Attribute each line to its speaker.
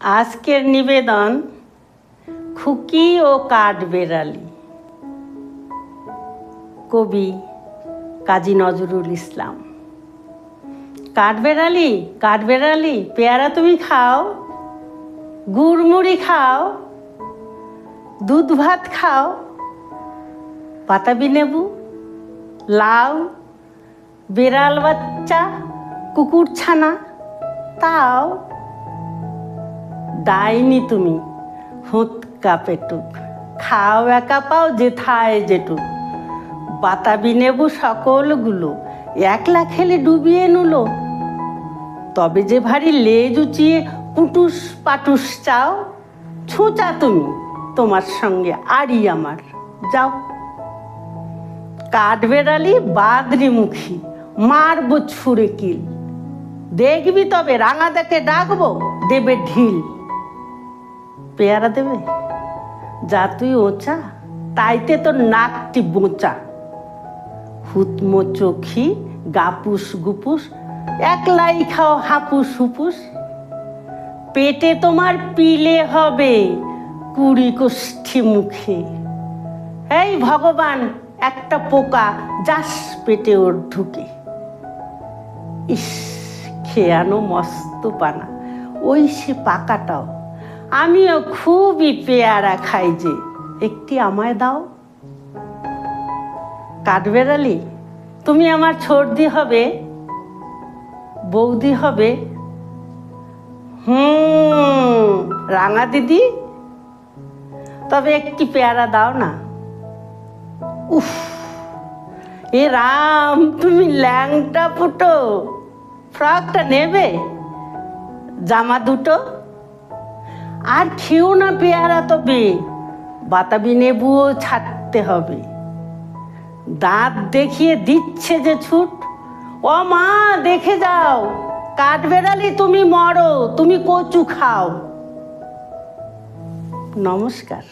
Speaker 1: আজকের নিবেদন খুকি ও কাঠবেড়ালি। কবি কাজী নজরুল ইসলাম। কাঠবেড়ালি কাঠবেড়ালি পেয়ারা তুমি খাও, গুড়মুড়ি খাও, দুধ ভাত খাও, বাতাবি লেবু, লাউ, বেড়াল বাচ্চা, কুকুর ছানা তাও। ডাইনি তুমি হুৎকা পেটুক, খাও একা পাও যেথায় যেটুক। বাতাবি নেবু সকলগুলো একলা খেলে ডুবিয়ে নুলো। তবে যে ভারী লেজ উঁচিয়ে পুটুস পাটুস চাও। ছুঁচা তুমি, তোমার সঙ্গে আড়ি আমার, যাও। কাঠবেড়ালি বাদরি মুখী, মারবো ছুঁড়ে কিল। দেখবি তবে রাঙা দেখে ডাকবো, দেবে ঢিল। পেয়ারা দেবে? যা তুই ওচা, তাইতে তোর নাকটি বোঁচা। হুতমো চোখি গাপুস গুপুস, একলাই খাও হাপুস হুপুস। পেটে তোমার পিলে হবে 20 কোষ্ঠী মুখে। এই ভগবান, একটা পোকা যাস পেটে ওর ঢুকে। ইস, খেয়ানো মস্ত পানা, ওই সে পাকাটাও। আমিও খুবই পেয়ারা খাই যে, একটি আমায় দাও। কাঠবেড়ালি তুমি আমার ছর্দি হবে, বৌদি হবে। রাঙা দিদি, তবে একটি পেয়ারা দাও না। উফ, এ রাম, তুমি ল্যাংটা ফুটো। ফ্রকটা নেবে? জামা দুটো? আর খেও না পেয়ারা তবে, বাতাবি নেবুও ছাড়তে হবে। দাঁত দেখিয়ে দিচ্ছে যে ছুট। ও মা, দেখে যাও, কাঠবেড়ালি তুমি মরো, তুমি কচু খাও। নমস্কার।